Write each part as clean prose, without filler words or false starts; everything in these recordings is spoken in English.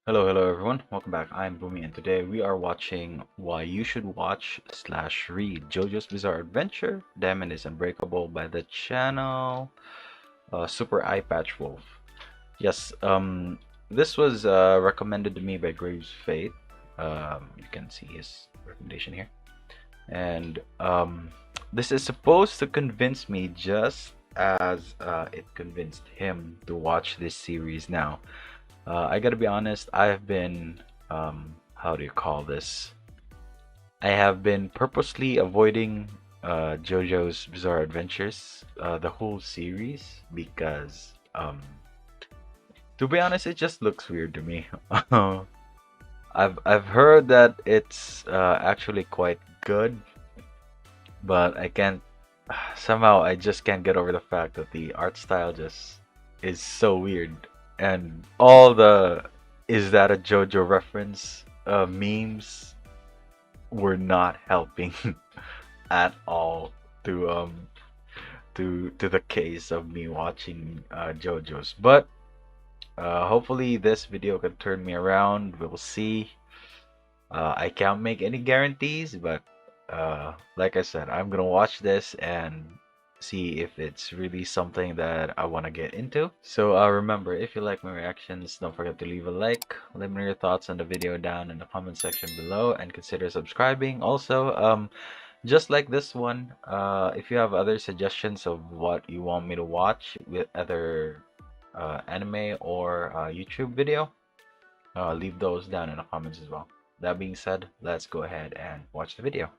Hello everyone. Welcome back. I'm Bumi, and today we are watching Why You Should Watch slash Read JoJo's Bizarre Adventure. Diamond is Unbreakable by the channel Super Eyepatch Wolf. Yes, this was recommended to me by Graves Fate. You can see his recommendation here, and this is supposed to convince me just as it convinced him to watch this series now. I gotta be honest, I've been, how do you call this? I have been purposely avoiding JoJo's Bizarre Adventures, the whole series, because, to be honest, it just looks weird to me. I've heard that it's actually quite good, but I can't. Somehow, I just can't get over the fact that the art style just is so weird, and all the "is that a JoJo reference" memes were not helping at all to to the case of me watching JoJo's. But hopefully, this video can turn me around. We'll see. I can't make any guarantees, but like I said, I'm gonna watch this and see if it's really something that I want to get into. So remember, if you like my reactions, don't forget to leave a like, let me know your thoughts on the video down in the comment section below, and consider subscribing. Also, just like this one, if you have other suggestions of what you want me to watch with other anime or YouTube video, leave those down in the comments as well. That being said, let's go ahead and watch the video.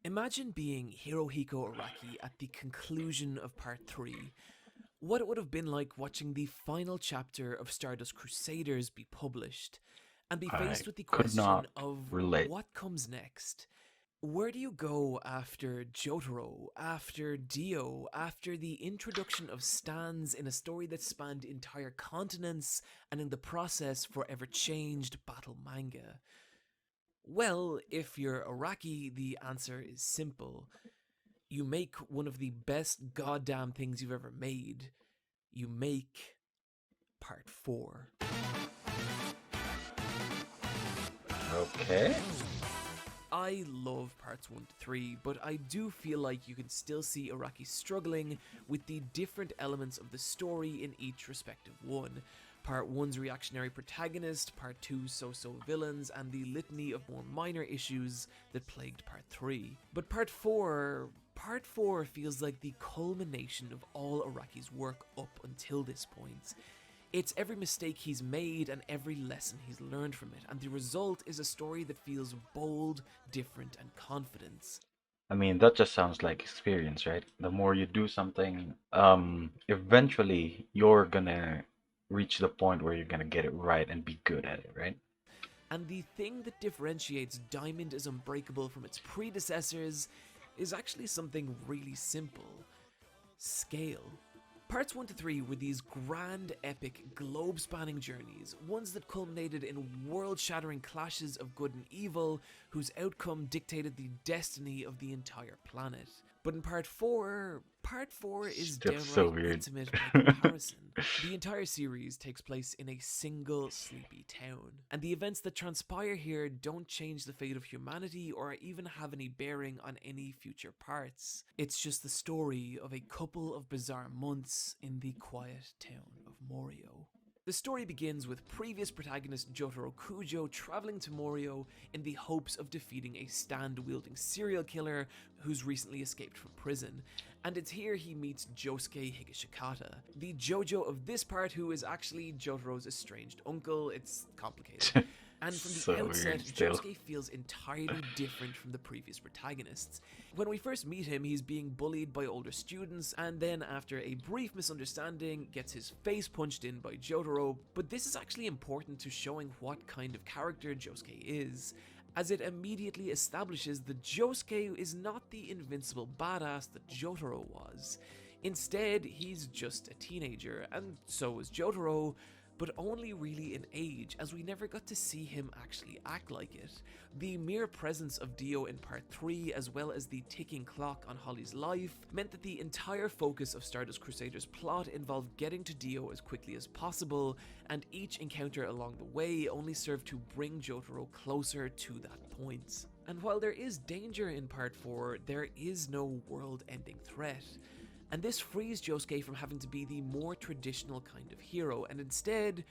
Imagine being Hirohiko Araki at the conclusion of part 3. What it would have been like watching the final chapter of Stardust Crusaders be published, and be I faced with the could question not of relate. what comes next. Where do you go after Jotaro, after Dio, after the introduction of stands in a story that spanned entire continents and in the process forever changed battle manga? Well, if you're Araki, the answer is simple. You make one of the best goddamn things you've ever made. You make part 4. Okay. I love parts 1 to 3, but I do feel like you can still see Araki struggling with the different elements of the story in each respective one. Part 1's reactionary protagonist, Part 2's so-so villains, and the litany of more minor issues that plagued Part 3. But Part 4 feels like the culmination of all Araki's work up until this point. It's every mistake he's made and every lesson he's learned from it, and the result is a story that feels bold, different, and confident. I mean, that just sounds like experience, right? The more you do something, eventually you're gonna reach the point where you're gonna get it right and be good at it, right? And the thing that differentiates Diamond is Unbreakable from its predecessors is actually something really simple: scale. Parts 1 to 3 were these grand, epic, globe-spanning journeys, ones that culminated in world-shattering clashes of good and evil, whose outcome dictated the destiny of the entire planet. But in Part 4 is Still so downright weird. intimate by comparison. The entire series takes place in a single sleepy town, and the events that transpire here don't change the fate of humanity or even have any bearing on any future parts. It's just the story of a couple of bizarre months in the quiet town of Morio. The story begins with previous protagonist Jotaro Kujo traveling to Morio in the hopes of defeating a stand-wielding serial killer who's recently escaped from prison, and it's here he meets Josuke Higashikata, the JoJo of this part, who is actually Jotaro's estranged uncle. It's complicated. And from So the outset, weird still. Josuke feels entirely different from the previous protagonists. When we first meet him, he's being bullied by older students, and then after a brief misunderstanding, gets his face punched in by Jotaro. But this is actually important to showing what kind of character Josuke is, as it immediately establishes that Josuke is not the invincible badass that Jotaro was. Instead, he's just a teenager, and so is Jotaro, but only really in age, as we never got to see him actually act like it. The mere presence of Dio in part 3, as well as the ticking clock on Holly's life, meant that the entire focus of Stardust Crusaders' plot involved getting to Dio as quickly as possible, and each encounter along the way only served to bring Jotaro closer to that point. And while there is danger in part 4, there is no world-ending threat. And this frees Josuke from having to be the more traditional kind of hero, and instead,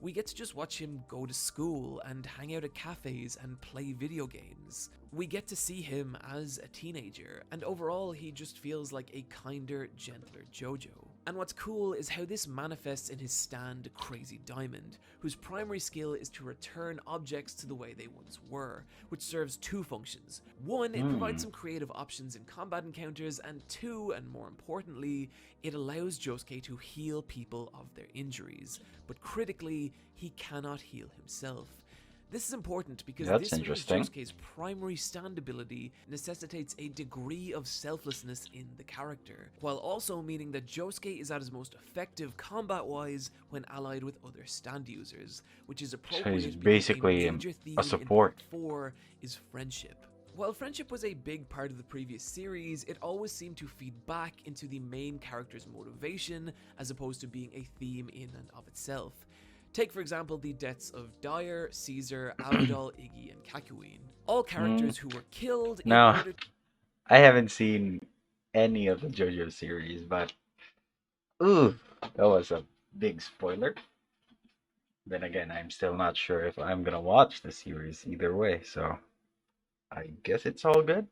we get to just watch him go to school and hang out at cafes and play video games. We get to see him as a teenager, and overall he just feels like a kinder, gentler JoJo. And what's cool is how this manifests in his stand Crazy Diamond, whose primary skill is to return objects to the way they once were, which serves two functions. One, it provides some creative options in combat encounters, and two, and more importantly, it allows Josuke to heal people of their injuries, but critically, he cannot heal himself. This is important because this means Josuke's primary stand ability necessitates a degree of selflessness in the character, while also meaning that Josuke is at his most effective combat-wise when allied with other stand users, which is appropriate So he's because basically a major theme a support. in part 4 is friendship. While friendship was a big part of the previous series, it always seemed to feed back into the main character's motivation as opposed to being a theme in and of itself. Take, for example, the deaths of Dyer, Caesar, Avidal, Iggy, and Kakyoin. All characters who were killed in No, order I haven't seen any of the JoJo series, but ooh, that was a big spoiler. Then again, I'm still not sure if I'm gonna watch the series either way, so I guess it's all good.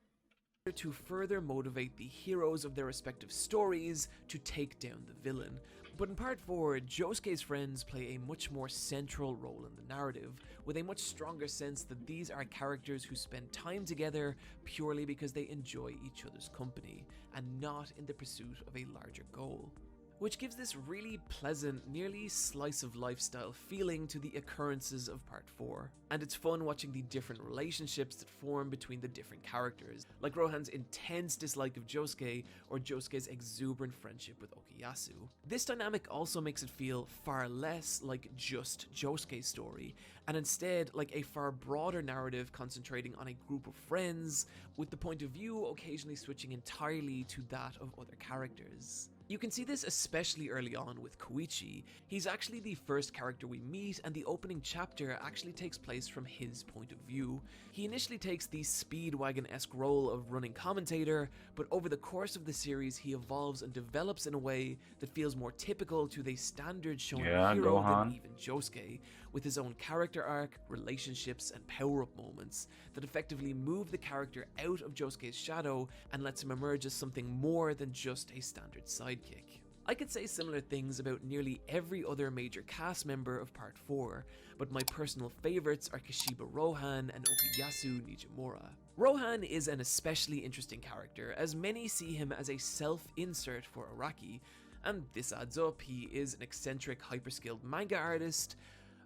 to further motivate the heroes of their respective stories to take down the villain. But in part 4, Josuke's friends play a much more central role in the narrative, with a much stronger sense that these are characters who spend time together purely because they enjoy each other's company, and not in the pursuit of a larger goal. Which gives this really pleasant, nearly slice-of-life style feeling to the occurrences of part 4. And it's fun watching the different relationships that form between the different characters, like Rohan's intense dislike of Josuke, or Josuke's exuberant friendship with Okuyasu. This dynamic also makes it feel far less like just Josuke's story, and instead like a far broader narrative concentrating on a group of friends, with the point of view occasionally switching entirely to that of other characters. You can see this especially early on with Koichi. He's actually the first character we meet, and the opening chapter actually takes place from his point of view. He initially takes the Speedwagon-esque role of running commentator, but over the course of the series he evolves and develops in a way that feels more typical to the standard shonen hero than even Josuke, with his own character arc, relationships, and power-up moments that effectively move the character out of Josuke's shadow and lets him emerge as something more than just a standard sidekick. I could say similar things about nearly every other major cast member of Part 4, but my personal favourites are Kashiba Rohan and Okuyasu Nijimura. Rohan is an especially interesting character, as many see him as a self-insert for Araki, and this adds up. He is an eccentric, hyper-skilled manga artist,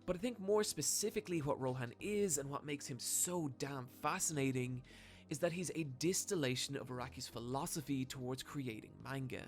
but I think more specifically what Rohan is and what makes him so damn fascinating is that he's a distillation of Araki's philosophy towards creating manga.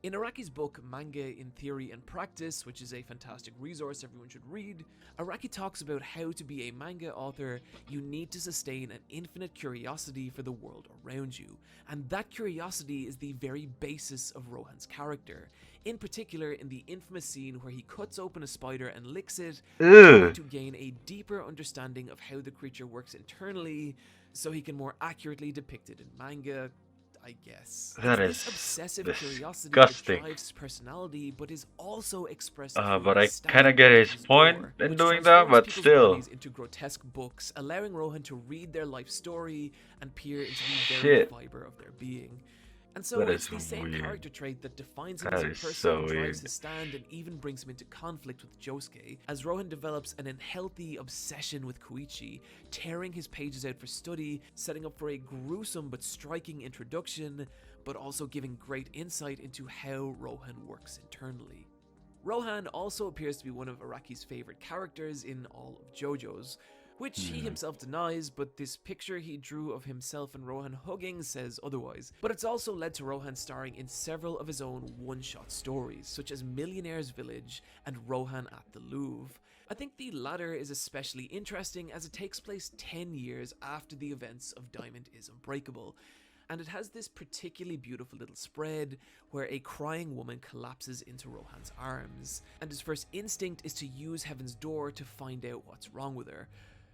In Araki's book, Manga in Theory and Practice, which is a fantastic resource everyone should read, Araki talks about how to be a manga author, you need to sustain an infinite curiosity for the world around you, and that curiosity is the very basis of Rohan's character, in particular in the infamous scene where he cuts open a spider and licks it, to gain a deeper understanding of how the creature works internally, so he can more accurately depict it in manga, I guess. That it's is this obsessive curiosity disgusting. that drives his personality, but is also expressed But through I his kind of style get and his point lore, in which doing that, transforms but people's still. bodies into grotesque books, allowing Rohan to read their life story and peer into the very Shit. fiber of their being. And so That it's is the same weird. character trait that defines him That as a is person, so drives weird. his stand, and even brings him into conflict with Josuke, as Rohan develops an unhealthy obsession with Koichi, tearing his pages out for study, setting up for a gruesome but striking introduction, but also giving great insight into how Rohan works internally. Rohan also appears to be one of Araki's favorite characters in all of JoJo's, which he himself denies, but this picture he drew of himself and Rohan hugging says otherwise. But it's also led to Rohan starring in several of his own one-shot stories, such as Millionaire's Village and Rohan at the Louvre. I think the latter is especially interesting as it takes place 10 years after the events of Diamond is Unbreakable, and it has this particularly beautiful little spread where a crying woman collapses into Rohan's arms, and his first instinct is to use Heaven's Door to find out what's wrong with her.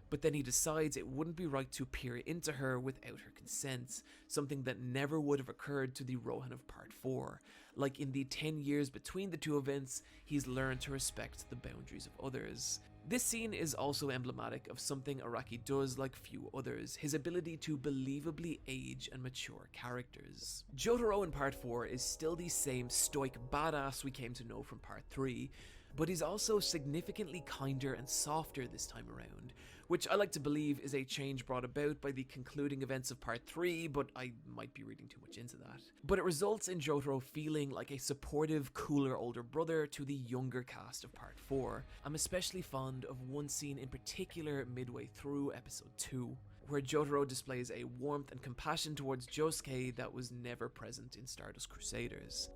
But then he decides it wouldn't be right to peer into her without her consent, something that never would have occurred to the Rohan of Part 4. Like in the 10 years between the two events, he's learned to respect the boundaries of others. This scene is also emblematic of something Araki does like few others, his ability to believably age and mature characters. Jotaro in Part 4 is still the same stoic badass we came to know from Part 3, but he's also significantly kinder and softer this time around, which I like to believe is a change brought about by the concluding events of Part 3, but I might be reading too much into that. But it results in Jotaro feeling like a supportive, cooler older brother to the younger cast of Part 4. I'm especially fond of one scene in particular midway through Episode 2, where Jotaro displays a warmth and compassion towards Josuke that was never present in Stardust Crusaders.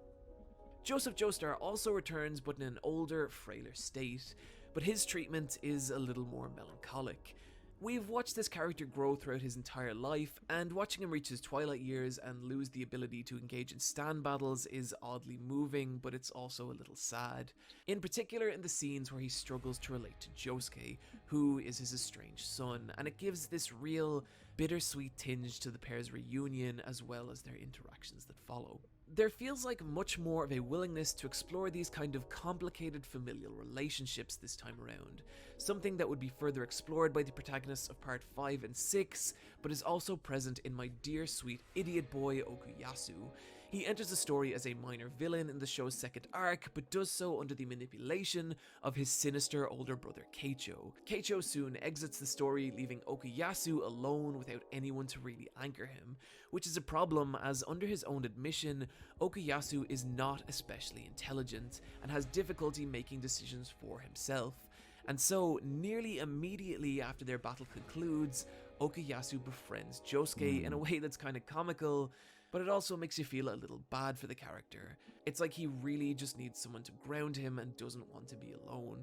Joseph Joestar also returns, but in an older, frailer state, but his treatment is a little more melancholic. We've watched this character grow throughout his entire life, and watching him reach his twilight years and lose the ability to engage in stand battles is oddly moving, but it's also a little sad. In particular in the scenes where he struggles to relate to Josuke, who is his estranged son, and it gives this real bittersweet tinge to the pair's reunion as well as their interactions that follow. There feels like much more of a willingness to explore these kind of complicated familial relationships this time around, something that would be further explored by the protagonists of Part 5 and 6, but is also present in my dear sweet idiot boy Okuyasu. He enters the story as a minor villain in the show's second arc, but does so under the manipulation of his sinister older brother Keicho. Keicho soon exits the story, leaving Okuyasu alone without anyone to really anchor him, which is a problem as, under his own admission, Okuyasu is not especially intelligent and has difficulty making decisions for himself. And so, nearly immediately after their battle concludes, Okuyasu befriends Josuke in a way that's kind of comical, but it also makes you feel a little bad for the character. It's like he really just needs someone to ground him and doesn't want to be alone.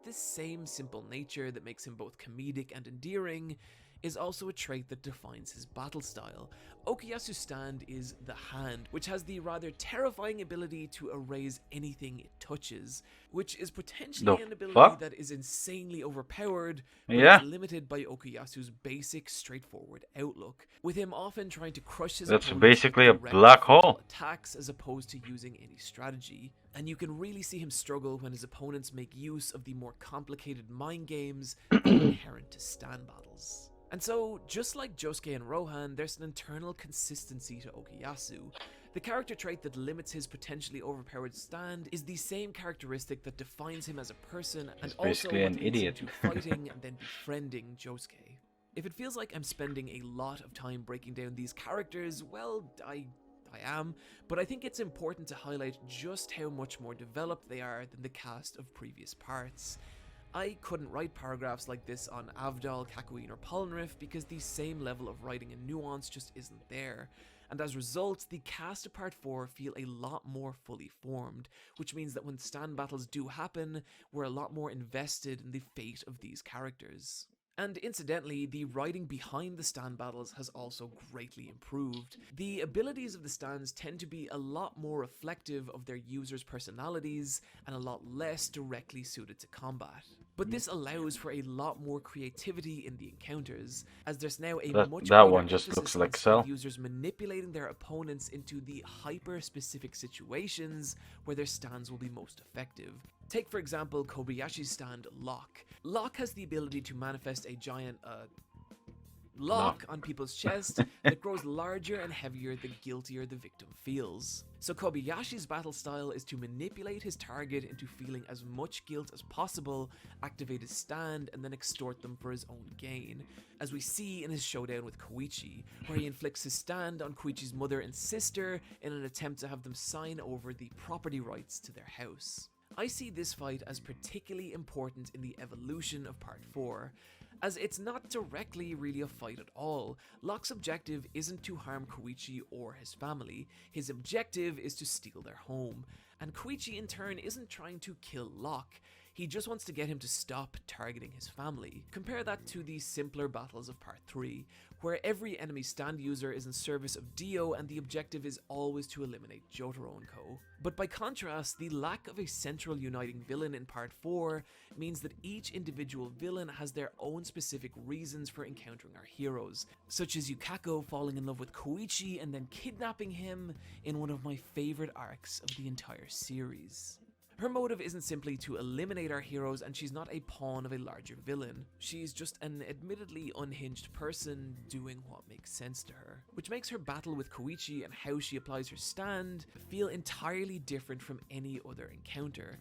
This same simple nature that makes him both comedic and endearing is also a trait that defines his battle style. Okuyasu's stand is the hand, which has the rather terrifying ability to erase anything it touches, which is potentially an ability that is insanely overpowered, but it's limited by Okuyasu's basic, straightforward outlook, with him often trying to crush his opponents basically a with direct black hole attacks as opposed to using any strategy. And you can really see him struggle when his opponents make use of the more complicated mind games that are inherent to stand battles. And so, just like Josuke and Rohan, there's an internal consistency to Okuyasu. The character trait that limits his potentially overpowered stand is the same characteristic that defines him as a person, and also what leads him to fighting and then befriending Josuke. If it feels like I'm spending a lot of time breaking down these characters, well, I am, but I think it's important to highlight just how much more developed they are than the cast of previous parts. I couldn't write paragraphs like this on Avdol, Kakouin, or Polnareff because the same level of writing and nuance just isn't there. And as a result, the cast of Part 4 feel a lot more fully formed, which means that when stand battles do happen, we're a lot more invested in the fate of these characters. And incidentally, the writing behind the stand battles has also greatly improved. The abilities of the stands tend to be a lot more reflective of their users' personalities and a lot less directly suited to combat. But this allows for a lot more creativity in the encounters, as there's now a much greater emphasis on users manipulating their opponents into the hyper-specific situations where their stands will be most effective. Take, for example, Kobayashi's stand, Lock. Lock has the ability to manifest a giant, lock on people's chest that grows larger and heavier the guiltier the victim feels. So Kobayashi's battle style is to manipulate his target into feeling as much guilt as possible, activate his stand, and then extort them for his own gain, as we see in his showdown with Koichi, where he inflicts his stand on Koichi's mother and sister in an attempt to have them sign over the property rights to their house. I see this fight as particularly important in the evolution of Part 4, as it's not directly really a fight at all. Locke's objective isn't to harm Koichi or his family, his objective is to steal their home, and Koichi in turn isn't trying to kill Locke, he just wants to get him to stop targeting his family. Compare that to the simpler battles of Part 3, where every enemy stand user is in service of Dio and the objective is always to eliminate Jotaro and co. But by contrast, the lack of a central uniting villain in Part 4 means that each individual villain has their own specific reasons for encountering our heroes, such as Yukako falling in love with Koichi and then kidnapping him in one of my favorite arcs of the entire series. Her motive isn't simply to eliminate our heroes, and she's not a pawn of a larger villain. She's just an admittedly unhinged person doing what makes sense to her, which makes her battle with Koichi and how she applies her stand feel entirely different from any other encounter.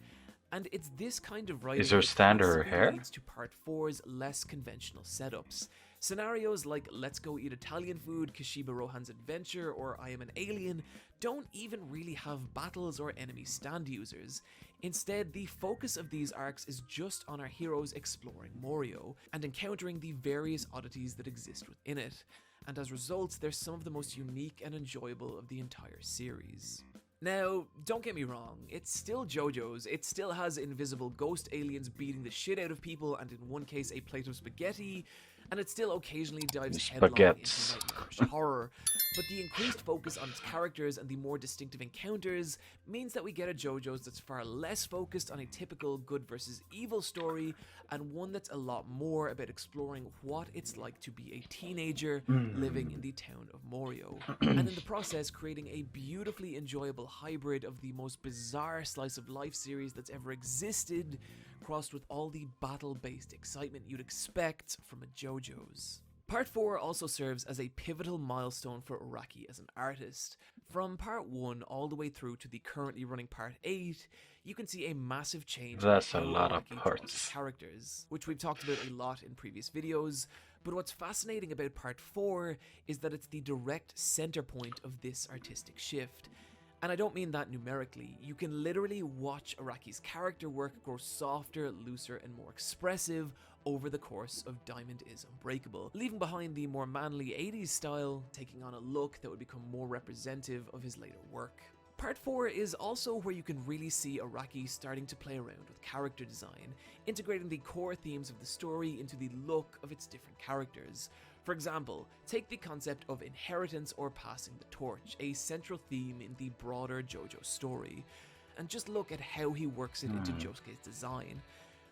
And it's this kind of writing Is her stand or her hair? leads to Part 4's less conventional setups. Scenarios like Let's Go Eat Italian Food, Kashiba Rohan's Adventure, or I Am an Alien don't even really have battles or enemy stand users. Instead, the focus of these arcs is just on our heroes exploring Morio and encountering the various oddities that exist within it, and as results, they're some of the most unique and enjoyable of the entire series. Now, don't get me wrong, it's still JoJo's, it still has invisible ghost aliens beating the shit out of people and in one case a plate of spaghetti, and it still occasionally dives headlong into nightmarish horror, but the increased focus on its characters and the more distinctive encounters means that we get a JoJo's that's far less focused on a typical good versus evil story, and one that's a lot more about exploring what it's like to be a teenager living in the town of Morio, and in the process creating a beautifully enjoyable hybrid of the most bizarre slice of life series that's ever existed, crossed with all the battle-based excitement you'd expect from a JoJo's. Part 4 also serves as a pivotal milestone for Araki as an artist. From Part 1 all the way through to the currently running Part 8, you can see a massive change That's in a how lot of Araki draws parts. his characters, which we've talked about a lot in previous videos, but what's fascinating about Part 4 is that it's the direct center point of this artistic shift. And I don't mean that numerically, you can literally watch Araki's character work grow softer, looser, and more expressive over the course of Diamond is Unbreakable, leaving behind the more manly 80s style, taking on a look that would become more representative of his later work. Part 4 is also where you can really see Araki starting to play around with character design, integrating the core themes of the story into the look of its different characters. For example, take the concept of inheritance or passing the torch, a central theme in the broader JoJo story, and just look at how he works it into Josuke's design.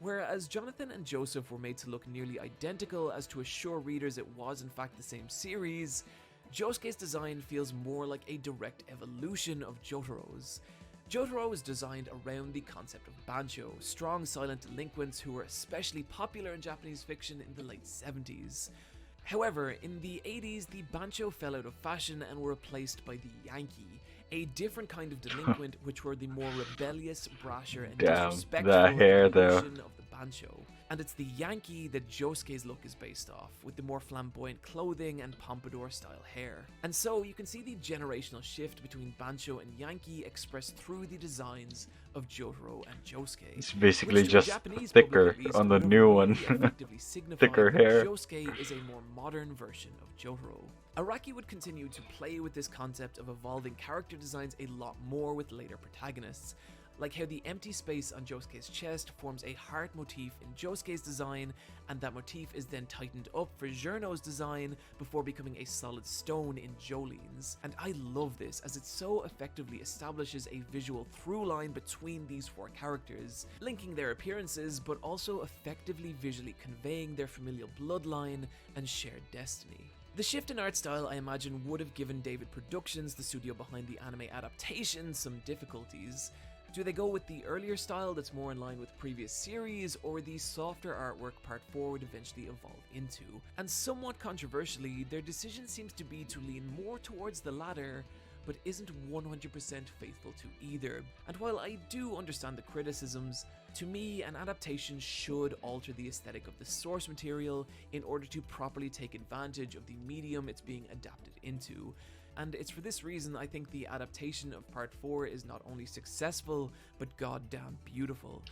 Whereas Jonathan and Joseph were made to look nearly identical as to assure readers it was in fact the same series, Josuke's design feels more like a direct evolution of Jotaro's. Jotaro was designed around the concept of Bancho, strong silent delinquents who were especially popular in Japanese fiction in the late 70s. However, in the 80s, the Bancho fell out of fashion and were replaced by the Yankee, a different kind of delinquent which were the more rebellious, brasher, and disrespectful the hair though. evolution of the Bancho. And it's the Yankee that Josuke's look is based off, with the more flamboyant clothing and pompadour-style hair. And so you can see the generational shift between Bancho and Yankee expressed through the designs of Jotaro and Josuke. It's basically which to a just Japanese thicker public at least on the would have new really one. effectively signified Thicker that hair. Josuke is a more modern version of Jotaro. Araki would continue to play with this concept of evolving character designs a lot more with later protagonists, like how the empty space on Josuke's chest forms a heart motif in Josuke's design, and that motif is then tightened up for Giorno's design before becoming a solid stone in Jolene's. And I love this, as it so effectively establishes a visual through line between these four characters, linking their appearances but also effectively visually conveying their familial bloodline and shared destiny. The shift in art style, I imagine, would have given David Productions, the studio behind the anime adaptation, some difficulties. Do they go with the earlier style that's more in line with previous series, or the softer artwork Part 4 would eventually evolve into? And somewhat controversially, their decision seems to be to lean more towards the latter, but isn't 100% faithful to either. And while I do understand the criticisms, to me, an adaptation should alter the aesthetic of the source material in order to properly take advantage of the medium it's being adapted into. And it's for this reason I think the adaptation of Part 4 is not only successful, but goddamn beautiful.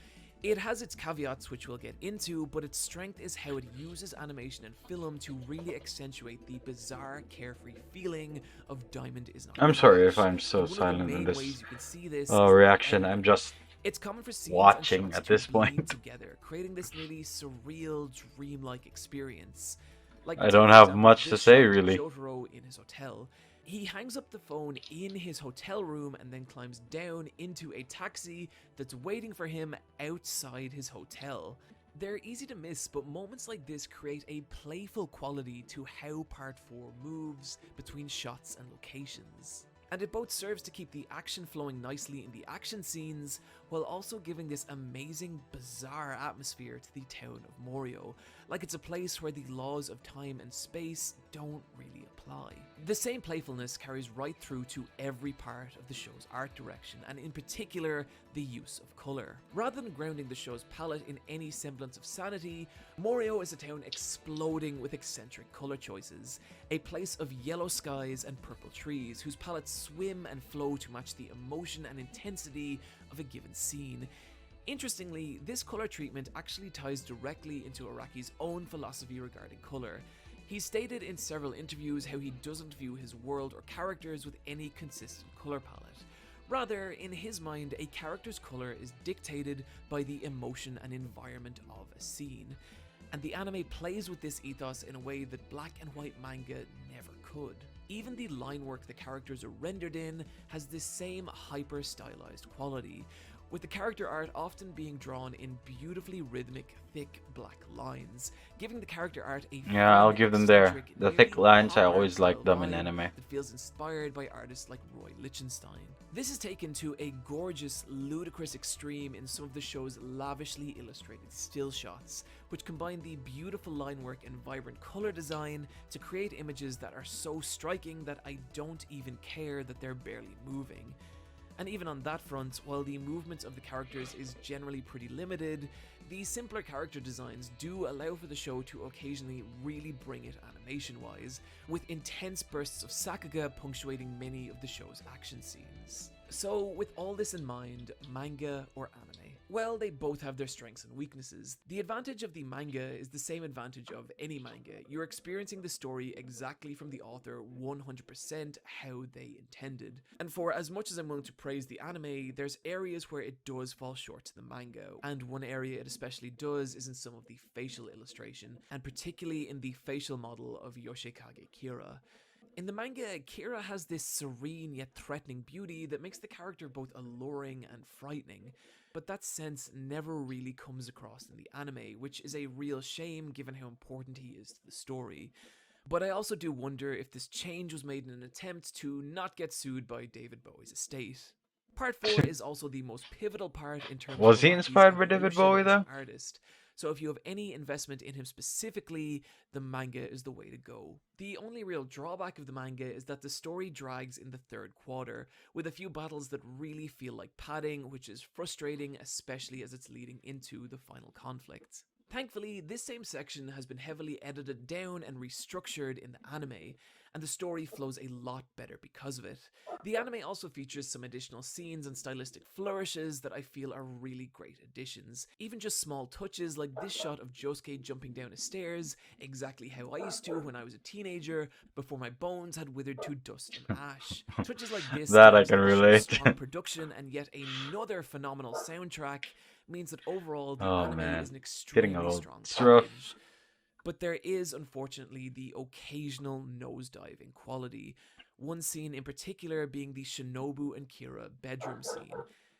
It has its caveats, which we'll get into, but its strength is how it uses animation and film to really accentuate the bizarre, carefree feeling of Diamond is Not I'm sorry if Trash. I'm so And one of the silent in main this ways you can see this is in the reaction. I'm editing. just It's common for scenes and watching shots at to this bleed point. together, creating this nearly surreal, dreamlike experience. Like, I take don't for have example much to this say, shot of really. Jotaro in his hotel. He hangs up the phone in his hotel room and then climbs down into a taxi that's waiting for him outside his hotel. They're easy to miss, but moments like this create a playful quality to how Part 4 moves between shots and locations. And it both serves to keep the action flowing nicely in the action scenes, while also giving this amazing, bizarre atmosphere to the town of Morio, like it's a place where the laws of time and space don't really apply. The same playfulness carries right through to every part of the show's art direction, and in particular, the use of colour. Rather than grounding the show's palette in any semblance of sanity, Morio is a town exploding with eccentric colour choices, a place of yellow skies and purple trees whose palettes swim and flow to match the emotion and intensity of a given scene. Interestingly, this colour treatment actually ties directly into Araki's own philosophy regarding colour. He's stated in several interviews how he doesn't view his world or characters with any consistent colour palette. Rather, in his mind, a character's colour is dictated by the emotion and environment of a scene. And the anime plays with this ethos in a way that black and white manga never could. Even the line work the characters are rendered in has this same hyper-stylized quality, with the character art often being drawn in beautifully rhythmic, thick black lines, giving the character art a Yeah, I'll fun, give them there. eccentric, The thick nearly lines, I pop art always style like them in vibe anime. that feels inspired by artists like Roy Lichtenstein. This is taken to a gorgeous, ludicrous extreme in some of the show's lavishly illustrated still shots, which combine the beautiful line work and vibrant color design to create images that are so striking that I don't even care that they're barely moving. And even on that front, while the movements of the characters is generally pretty limited, the simpler character designs do allow for the show to occasionally really bring it animation-wise, with intense bursts of sakuga punctuating many of the show's action scenes. So, with all this in mind, manga or anime? Well, they both have their strengths and weaknesses. The advantage of the manga is the same advantage of any manga. You're experiencing the story exactly from the author 100% how they intended. And for as much as I'm willing to praise the anime, there's areas where it does fall short to the manga. And one area it especially does is in some of the facial illustration, and particularly in the facial model of Yoshikage Kira. In the manga, Kira has this serene yet threatening beauty that makes the character both alluring and frightening, but that sense never really comes across in the anime, which is a real shame given how important he is to the story. But I also do wonder if this change was made in an attempt to not get sued by David Bowie's estate. Part 4 is also the most pivotal part in terms of Was he Araki's inspired by David evolution Bowie as an though? artist. So if you have any investment in him specifically, the manga is the way to go. The only real drawback of the manga is that the story drags in the third quarter, with a few battles that really feel like padding, which is frustrating, especially as it's leading into the final conflict. Thankfully, this same section has been heavily edited down and restructured in the anime, and the story flows a lot better because of it. The anime also features some additional scenes and stylistic flourishes that I feel are really great additions. Even just small touches like this shot of Josuke jumping down a stairs, exactly how I used to when I was a teenager, before my bones had withered to dust and ash. Touches like this, That I alongside can the show's relate. strong production and yet another phenomenal soundtrack, means that overall the Oh anime man, is an getting extremely old. strong It's rough. package. But there is unfortunately the occasional nosedive in quality, one scene in particular being the Shinobu and Kira bedroom scene.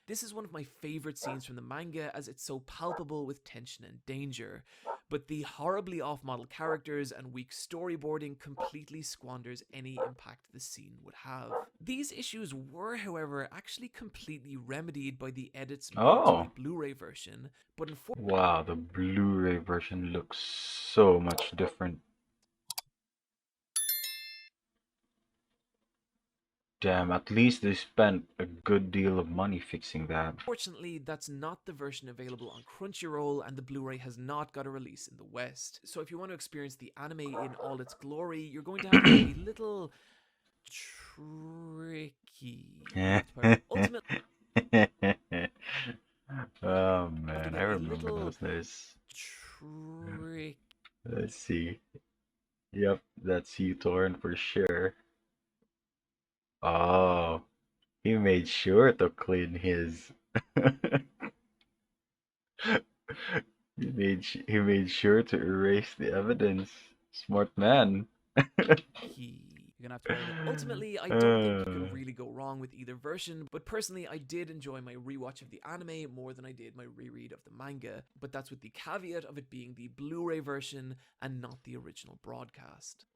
This is one of my favourite scenes from the manga as it's so palpable with tension and danger, but the horribly off-model characters and weak storyboarding completely squanders any impact the scene would have. These issues were, however, actually completely remedied by the edits made to Oh, the Blu-ray version, but wow, the Blu-ray version looks so much different. Damn, at least they spent a good deal of money fixing that. unfortunately, that's not the version available on Crunchyroll, and the Blu-ray has not got a release in the West. So if you want to experience the anime in all its glory, you're going to have to be a little tricky. But ultimately, Oh To man, I get a remember little those days. trick. Let's see. Yep, that's you, Torn, for sure. Oh, he made sure to clean his. He made sure to erase the evidence. Smart man. You're gonna have to bear with it. Ultimately, I don't think you can Uh, really go wrong with either version, but personally, I did enjoy my rewatch of the anime more than I did my reread of the manga, but that's with the caveat of it being the Blu-ray version and not the original broadcast.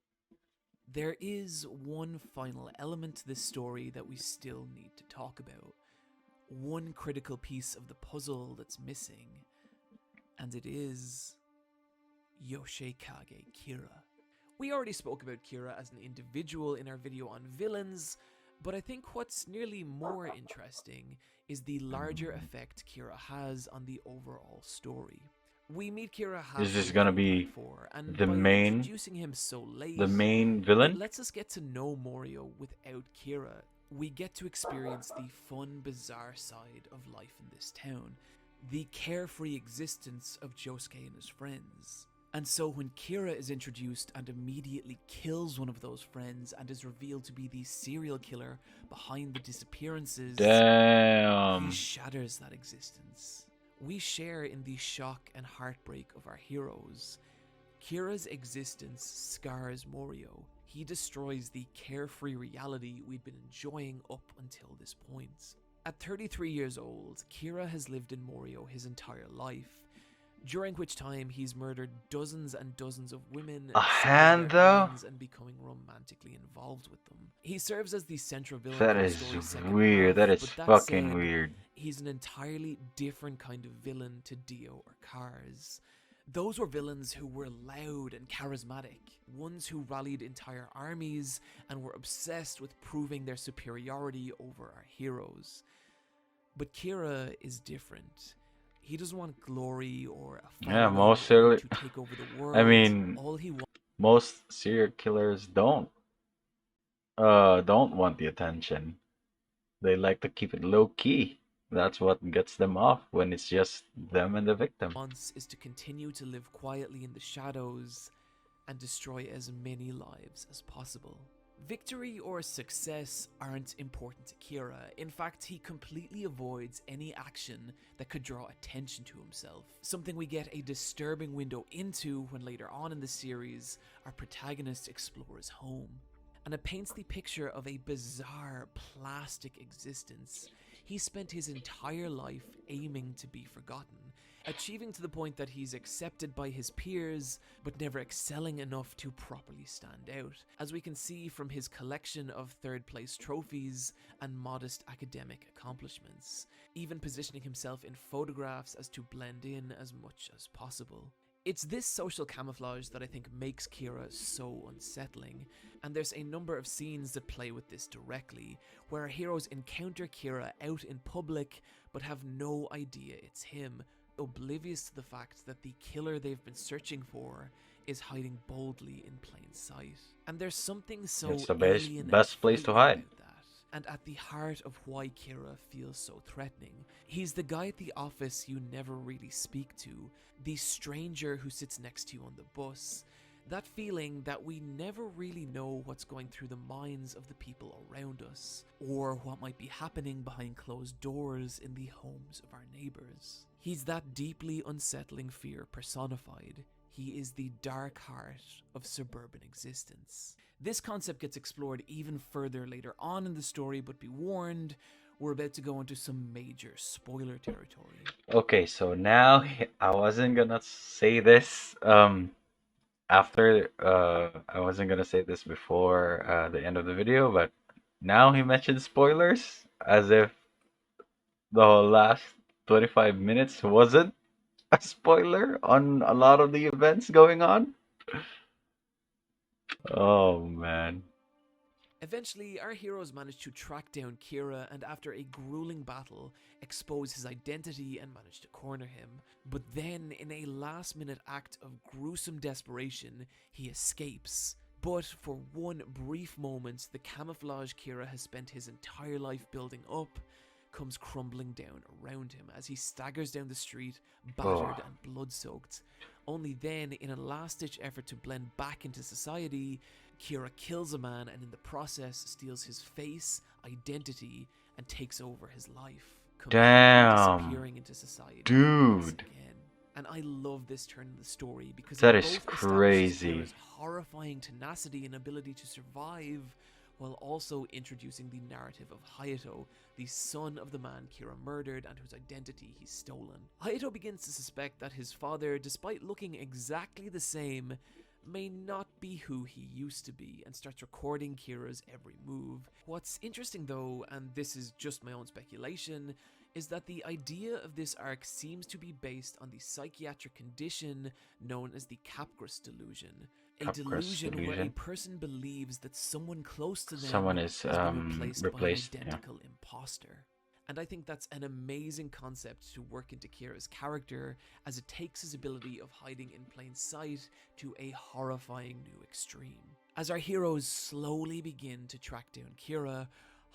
There is one final element to this story that we still need to talk about. One critical piece of the puzzle that's missing, and it is Yoshikage Kira. We already spoke about Kira as an individual in our video on villains, but I think what's nearly more interesting is the larger effect Kira has on the overall story. We meet Kira is this halfway gonna through Part be 4, and the by main introducing him so the late, main it villain? lets us get to know Morio without Kira. We get to experience the fun, bizarre side of life in this town, the carefree existence of Josuke and his friends. And so when Kira is introduced and immediately kills one of those friends and is revealed to be the serial killer behind the disappearances, he Damn. shatters that existence. We share in the shock and heartbreak of our heroes. Kira's existence scars Morio. He destroys the carefree reality we'd been enjoying up until this point. At 33 years old, Kira has lived in Morio his entire life, during which time he's murdered dozens and dozens of women, A severing hand their though? hands and becoming romantically involved with them. He serves as the central villain That for the is story's second weird. That half, is but that fucking said, weird. he's an entirely different kind of villain to Dio or Cars. Those were villains who were loud and charismatic, ones who rallied entire armies and were obsessed with proving their superiority over our heroes. But Kira is different. He doesn't want glory or a Yeah, following most or serial. to take over the I world. mean, All he wants most serial killers don't want the attention. They like to keep it low key. That's what gets them off when it's just them and the victim. is to continue to live quietly in the shadows and destroy as many lives as possible. Victory or success aren't important to Kira. In fact, he completely avoids any action that could draw attention to himself. Something we get a disturbing window into when later on in the series, our protagonist explores home. And it paints the picture of a bizarre, plastic existence. He spent his entire life aiming to be forgotten, achieving to the point that he's accepted by his peers, but never excelling enough to properly stand out, as we can see from his collection of third place trophies and modest academic accomplishments, even positioning himself in photographs as to blend in as much as possible. It's this social camouflage that I think makes Kira so unsettling, and there's a number of scenes that play with this directly, where our heroes encounter Kira out in public but have no idea it's him, oblivious to the fact that the killer they've been searching for is hiding boldly in plain sight. And there's something so It's the alien and best place to frightening hide. about that. And at the heart of why Kira feels so threatening, he's the guy at the office you never really speak to, the stranger who sits next to you on the bus, that feeling that we never really know what's going through the minds of the people around us, or what might be happening behind closed doors in the homes of our neighbors. He's that deeply unsettling fear personified. He is the dark heart of suburban existence. This concept gets explored even further later on in the story, but be warned, we're about to go into some major spoiler territory. Okay, so now I wasn't gonna say this after I wasn't gonna say this before the end of the video, but now he mentioned spoilers as if the last 25 minutes wasn't a spoiler on a lot of the events going on. Oh man. Eventually, our heroes manage to track down Kira and, after a grueling battle, expose his identity and manage to corner him. But then, in a last minute act of gruesome desperation, he escapes. But for one brief moment, the camouflage Kira has spent his entire life building up comes crumbling down around him as he staggers down the street, Oh, battered and blood-soaked. Only then, in a last-ditch effort to blend back into society, Kira kills a man and in the process steals his face, identity, and takes over his life, completely damn, disappearing into society once dude, again. And I love this turn in the story because that it is both establishes crazy. Kira's horrifying tenacity and ability to survive, while also introducing the narrative of Hayato, the son of the man Kira murdered and whose identity he's stolen. Hayato begins to suspect that his father, despite looking exactly the same, may not be who he used to be, and starts recording Kira's every move. What's interesting though, and this is just my own speculation, is that the idea of this arc seems to be based on the psychiatric condition known as the Capgras delusion. A Capgras delusion where a delusion. person believes that someone close to them Someone is has been replaced by an replaced. Yeah. identical imposter. And I think that's an amazing concept to work into Kira's character, as it takes his ability of hiding in plain sight to a horrifying new extreme. As our heroes slowly begin to track down Kira,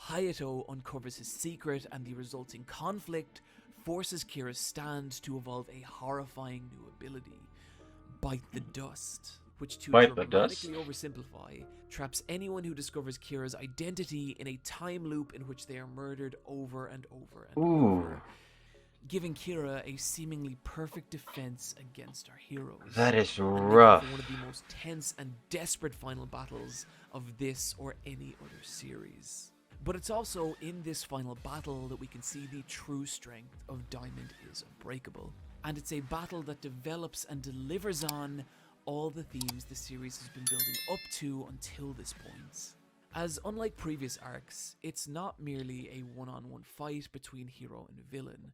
Hayato uncovers his secret, and the resulting conflict forces Kira's stand to evolve a horrifying new ability, Bite the Dust, which, to Bite the dust. dramatically oversimplify, traps anyone who discovers Kira's identity in a time loop in which they are murdered over and over and Ooh, over, giving Kira a seemingly perfect defense against our heroes. that is and making rough. for one of the most tense and desperate final battles of this or any other series. But it's also in this final battle that we can see the true strength of Diamond is Unbreakable. And it's a battle that develops and delivers on all the themes the series has been building up to until this point. As unlike previous arcs, it's not merely a one-on-one fight between hero and villain,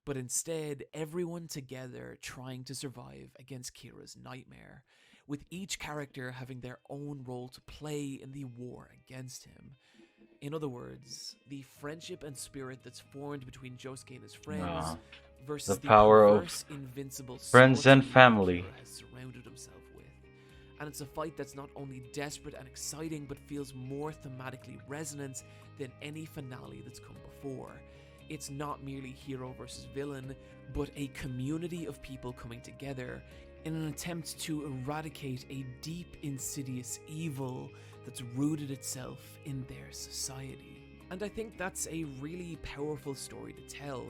but instead everyone together trying to survive against Kira's nightmare, with each character having their own role to play in the war against him. In other words, the friendship and spirit that's formed between Josuke and his friends Nah. versus The power of perverse, invincible friends and sorcery family. Kira has surrounded himself with. And it's a fight that's not only desperate and exciting, but feels more thematically resonant than any finale that's come before. It's not merely hero versus villain, but a community of people coming together in an attempt to eradicate a deep, insidious evil that's rooted itself in their society. And I think that's a really powerful story to tell.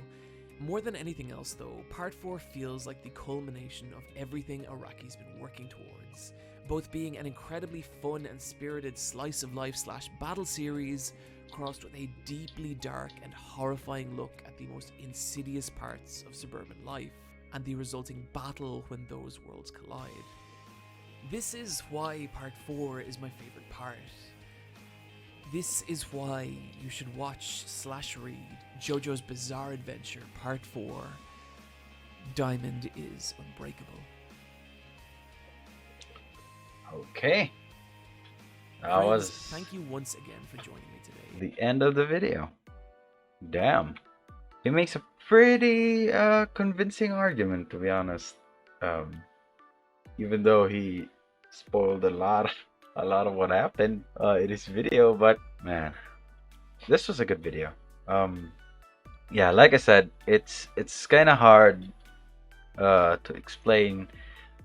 More than anything else though, Part 4 feels like the culmination of everything Araki's been working towards, both being an incredibly fun and spirited slice of life / battle series, crossed with a deeply dark and horrifying look at the most insidious parts of suburban life, and the resulting battle when those worlds collide. This is why Part 4 is my favorite part. This is why you should watch / read JoJo's Bizarre Adventure Part 4, Diamond is Unbreakable. Okay. That Friends, was thank you once again for joining me today. the end of the video. Damn. He makes a pretty convincing argument, to be honest. Even though he spoiled a lot of what happened in his video, but man, this was a good video. Yeah, like I said, it's kind of hard to explain.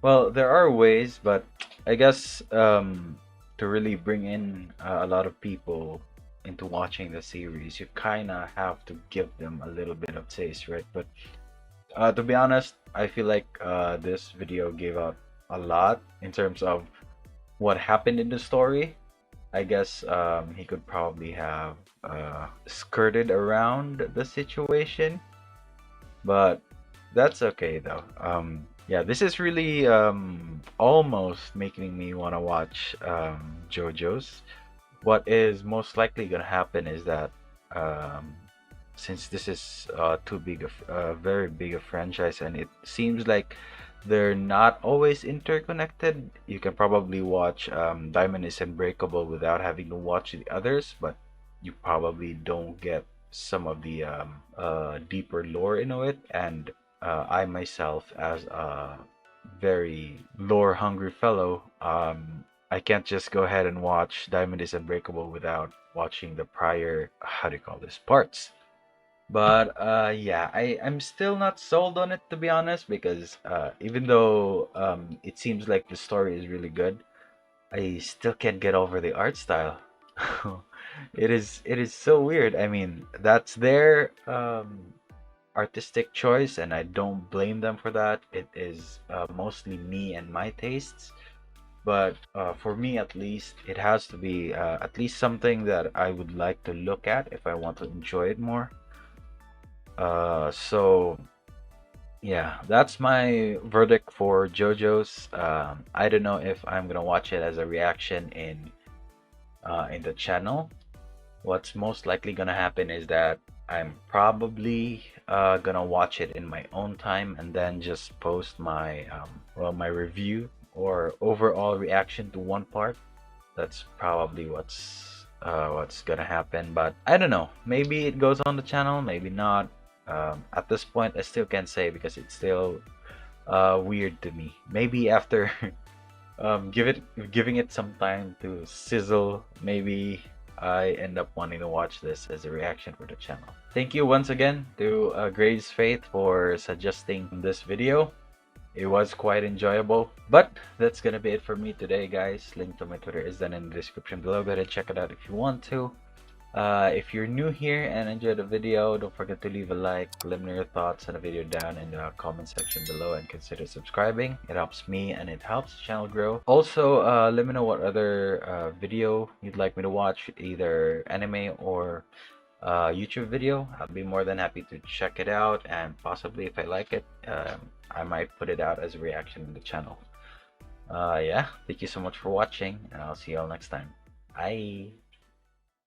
Well, there are ways, but I guess to really bring in a lot of people into watching the series, you kind of have to give them a little bit of taste, right? But to be honest, I feel like this video gave out a lot in terms of what happened in the story. I guess he could probably have skirted around the situation, but that's okay though. Yeah, this is really almost making me want to watch JoJo's. What is most likely gonna happen is that since this is too big of very big a franchise, and it seems like they're not always interconnected, you can probably watch Diamond is Unbreakable without having to watch the others, but you probably don't get some of the deeper lore into it. And I myself, as a very lore hungry fellow, I can't just go ahead and watch Diamond is Unbreakable without watching the prior, how do you call this, parts. But yeah, I'm still not sold on it, to be honest, because even though it seems like the story is really good, I still can't get over the art style. It is so weird. I mean, that's their artistic choice, and I don't blame them for that. It is mostly me and my tastes. But for me, at least, it has to be at least something that I would like to look at if I want to enjoy it more. So yeah, that's my verdict for JoJo's. I don't know if I'm gonna watch it as a reaction in the channel. What's most likely gonna happen is that I'm probably gonna watch it in my own time and then just post my my review or overall reaction to one part. That's probably what's gonna happen. But I don't know. Maybe it goes on the channel, maybe not. At this point, I still can't say because it's still weird to me. Maybe after giving it some time to sizzle, maybe I end up wanting to watch this as a reaction for the channel. Thank you once again to Grace Faith for suggesting this video. It was quite enjoyable. But that's gonna be it for me today, guys. Link to my Twitter is down in the description below. Go ahead and check it out if you want to. If you're new here and enjoyed the video, don't forget to leave a like, let me know your thoughts on the video down in the comment section below, and consider subscribing. It helps me and it helps the channel grow. Also, let me know what other video you'd like me to watch, either anime or YouTube video. I'll be more than happy to check it out, and possibly if I like it, I might put it out as a reaction in the channel. Yeah, thank you so much for watching, and I'll see you all next time. Bye!